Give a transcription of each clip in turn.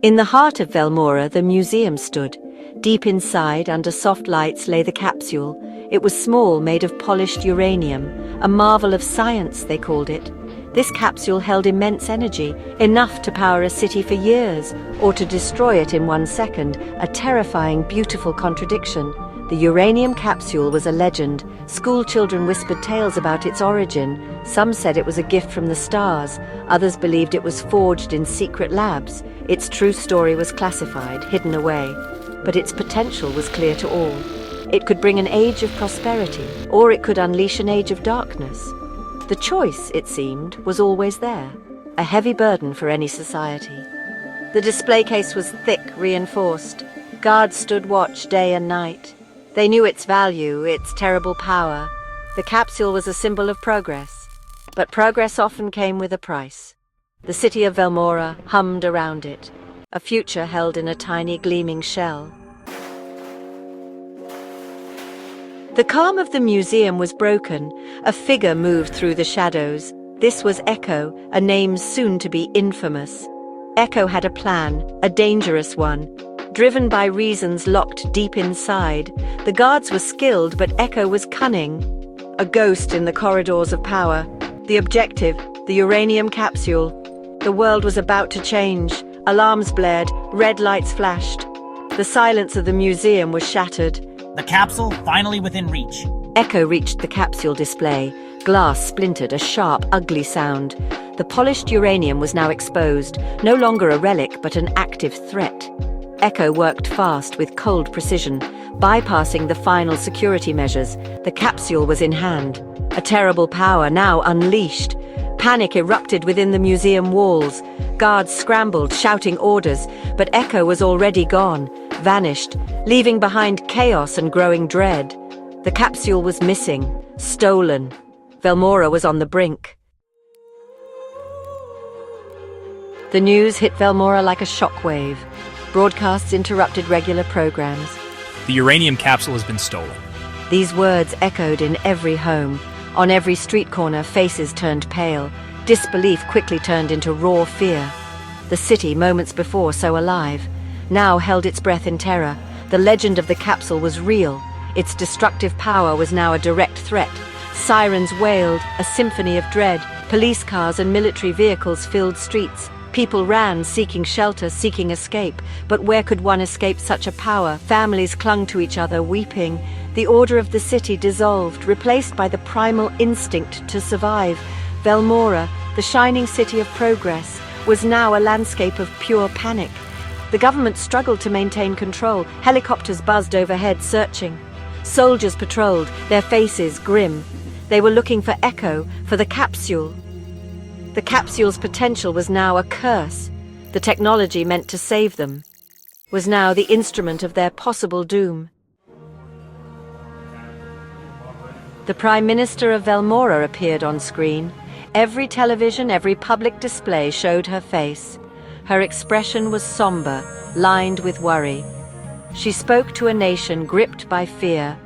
In the heart of Velmora, the museum stood. Deep inside, under soft lights, lay the capsule. It was small, made of polished uranium, a marvel of science, they called it. This capsule held immense energy, enough to power a city for years, or to destroy it in 1 second, a terrifying, beautiful contradiction. The uranium capsule was a legend. School children whispered tales about its origin. Some said it was a gift from the stars. Others believed it was forged in secret labs. Its true story was classified, hidden away. But its potential was clear to all. It could bring an age of prosperity, or it could unleash an age of darkness. The choice, it seemed, was always there, a heavy burden for any society. The display case was thick, reinforced. Guards stood watch day and night. They knew its value, its terrible power. The capsule was a symbol of progress, but progress often came with a price. The city of Velmora hummed around it, a future held in a tiny gleaming shell. The calm of the museum was broken. A figure moved through the shadows. This was Echo, a name soon to be infamous. Echo had a plan, a dangerous one, driven by reasons locked deep inside. The guards were skilled, but Echo was cunning. A ghost in the corridors of power. The objective, the uranium capsule. The world was about to change. Alarms blared, red lights flashed. The silence of the museum was shattered. The capsule finally within reach. Echo reached the capsule display. Glass splintered, a sharp, ugly sound. The polished uranium was now exposed, no longer a relic but an active threat. Echo worked fast with cold precision, bypassing the final security measures. The capsule was in hand. A terrible power now unleashed. Panic erupted within the museum walls. Guards scrambled, shouting orders, but Echo was already gone, vanished, leaving behind chaos and growing dread. The capsule was missing, stolen. Velmora was on the brink. The news hit Velmora like a shockwave. Broadcasts interrupted regular programs. The uranium capsule has been stolen. These words echoed in every home. On every street corner, faces turned pale. Disbelief quickly turned into raw fear. The city, moments before so alive, now held its breath in terror. The legend of the capsule was real. Its destructive power was now a direct threat. Sirens wailed, a symphony of dread. Police cars and military vehicles filled streets. People ran, seeking shelter, seeking escape. But where could one escape such a power? Families clung to each other, weeping. The order of the city dissolved, replaced by the primal instinct to survive. Velmora, the shining city of progress, was now a landscape of pure panic. The government struggled to maintain control. Helicopters buzzed overhead, searching. Soldiers patrolled, their faces grim. They were looking for Echo, for the capsule. The capsule's potential was now a curse. The technology meant to save them was now the instrument of their possible doom. The Prime Minister of Velmora appeared on screen. Every television, every public display showed her face. Her expression was somber, lined with worry. She spoke to a nation gripped by fear.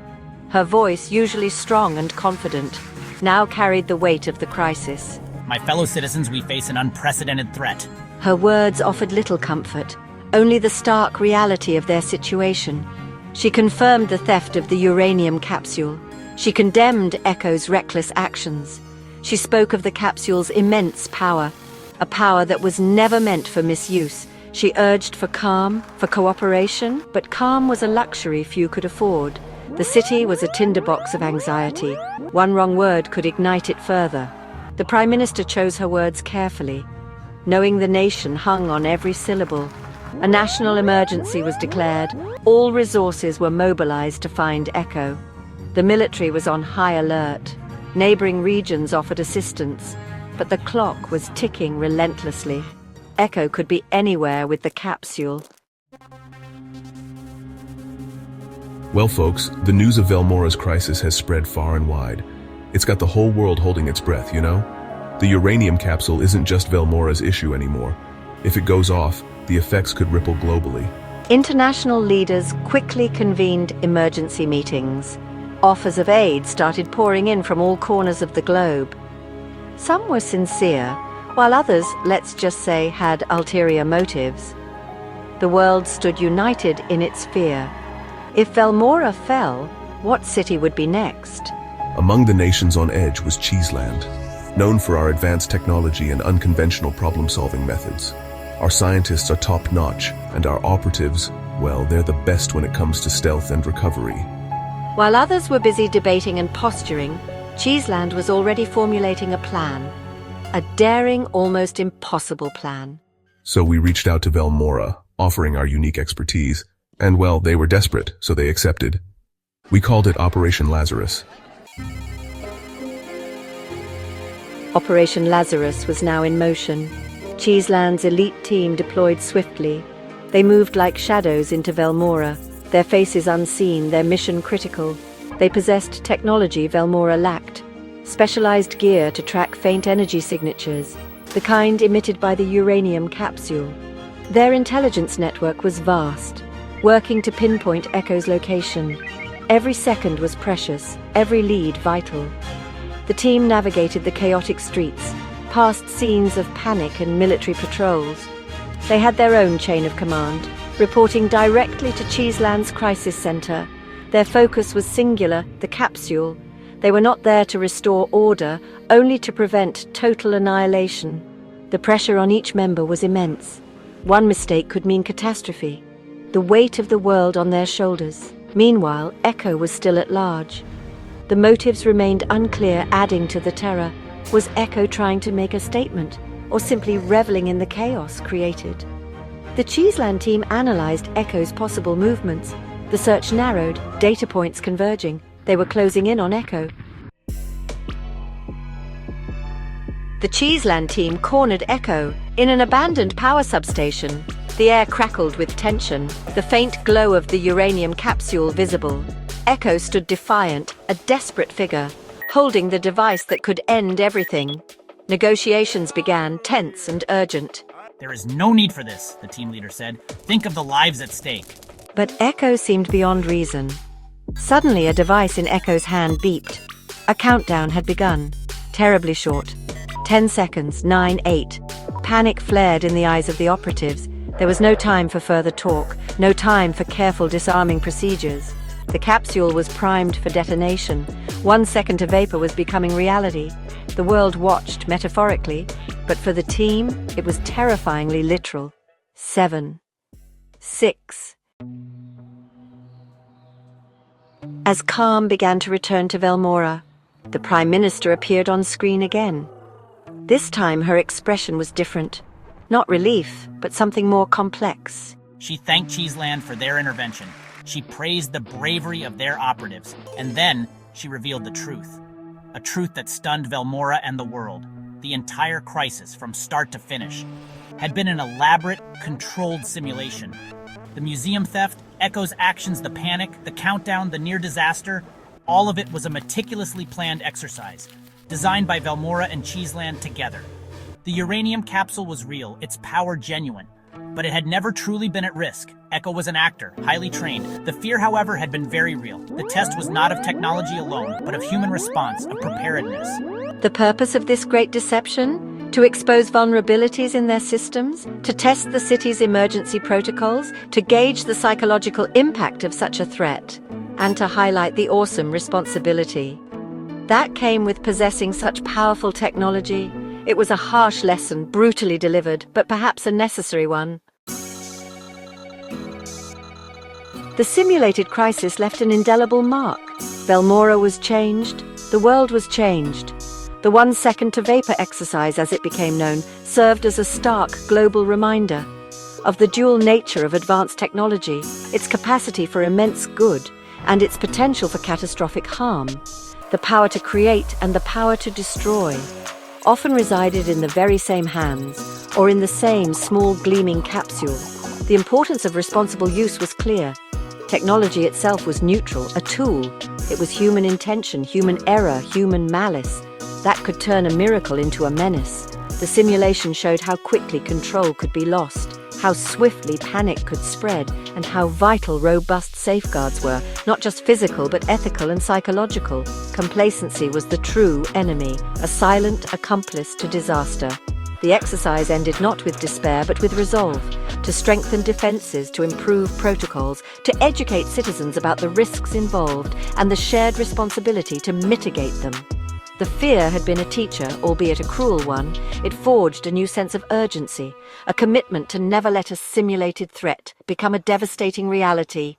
Her voice, usually strong and confident, now carried the weight of the crisis. My fellow citizens, we face an unprecedented threat. Her words offered little comfort, only the stark reality of their situation. She confirmed the theft of the uranium capsule. She condemned Echo's reckless actions. She spoke of the capsule's immense power, a power that was never meant for misuse. She urged for calm, for cooperation, but calm was a luxury few could afford. The city was a tinderbox of anxiety. One wrong word could ignite it further. The Prime Minister chose her words carefully, knowing the nation hung on every syllable. A national emergency was declared. All resources were mobilized to find Echo. The military was on high alert. Neighboring regions offered assistance, but the clock was ticking relentlessly. Echo could be anywhere with the capsule. Well, folks, the news of Velmora's crisis has spread far and wide. It's got the whole world holding its breath, you know? The uranium capsule isn't just Velmora's issue anymore. If it goes off, the effects could ripple globally. International leaders quickly convened emergency meetings. Offers of aid started pouring in from all corners of the globe. Some were sincere, while others, let's just say, had ulterior motives. The world stood united in its fear. If Velmora fell, what city would be next? Among the nations on edge was Cheeseland, known for our advanced technology and unconventional problem-solving methods. Our scientists are top-notch, and our operatives, well, they're the best when it comes to stealth and recovery. While others were busy debating and posturing, Cheeseland was already formulating a plan. A daring, almost impossible plan. So we reached out to Velmora, offering our unique expertise, and well, they were desperate, so they accepted. We called it Operation Lazarus. Operation Lazarus was now in motion. Cheeseland's elite team deployed swiftly. They moved like shadows into Velmora, their faces unseen, their mission critical. They possessed technology Velmora lacked, specialized gear to track faint energy signatures, the kind emitted by the uranium capsule. Their intelligence network was vast, working to pinpoint Echo's location. Every second was precious, every lead vital. The team navigated the chaotic streets, past scenes of panic and military patrols. They had their own chain of command, reporting directly to Cheeseland's crisis center. Their focus was singular, the capsule. They were not there to restore order, only to prevent total annihilation. The pressure on each member was immense. One mistake could mean catastrophe. The weight of the world on their shoulders. Meanwhile, Echo was still at large. The motives remained unclear, adding to the terror. Was Echo trying to make a statement, or simply reveling in the chaos created? The Cheeseland team analyzed Echo's possible movements. The search narrowed, data points converging. They were closing in on Echo. The Cheeseland team cornered Echo in an abandoned power substation. The air crackled with tension, the faint glow of the uranium capsule visible. Echo stood defiant, a desperate figure, holding the device that could end everything. Negotiations began, tense and urgent. There is no need for this, the team leader said. Think of the lives at stake. But Echo seemed beyond reason. Suddenly, a device in Echo's hand beeped. A countdown had begun, terribly short. 10 seconds, 9, 8. Panic flared in the eyes of the operatives. There was no time for further talk, no time for careful disarming procedures. The capsule was primed for detonation. 1 second to vapor was becoming reality. The world watched, metaphorically, but for the team, it was terrifyingly literal. 7, 6. As calm began to return to Velmora, the Prime Minister appeared on screen again. This time her expression was different. Not relief, but something more complex. She thanked Cheeseland for their intervention. She praised the bravery of their operatives, and then she revealed the truth. A truth that stunned Velmora and the world. The entire crisis, from start to finish, had been an elaborate, controlled simulation. The museum theft, Echo's actions, the panic, the countdown, the near disaster, all of it was a meticulously planned exercise, designed by Velmora and Cheeseland together. The uranium capsule was real, its power genuine, but it had never truly been at risk. Echo was an actor, highly trained. The fear, however, had been very real. The test was not of technology alone, but of human response, of preparedness. The purpose of this great deception? To expose vulnerabilities in their systems? To test the city's emergency protocols? To gauge the psychological impact of such a threat? And to highlight the awesome responsibility that came with possessing such powerful technology. It was a harsh lesson, brutally delivered, but perhaps a necessary one. The simulated crisis left an indelible mark. Velmora was changed. The world was changed. The 1 second to vapor exercise, as it became known, served as a stark global reminder of the dual nature of advanced technology, its capacity for immense good, and its potential for catastrophic harm. The power to create and the power to destroy often resided in the very same hands, or in the same small gleaming capsule. The importance of responsible use was clear. Technology itself was neutral, a tool. It was human intention, human error, human malice that could turn a miracle into a menace. The simulation showed how quickly control could be lost, how swiftly panic could spread, and how vital robust safeguards were, not just physical but ethical and psychological. Complacency was the true enemy, a silent accomplice to disaster. The exercise ended not with despair but with resolve, to strengthen defences, to improve protocols, to educate citizens about the risks involved and the shared responsibility to mitigate them. The fear had been a teacher, albeit a cruel one. It forged a new sense of urgency, a commitment to never let a simulated threat become a devastating reality.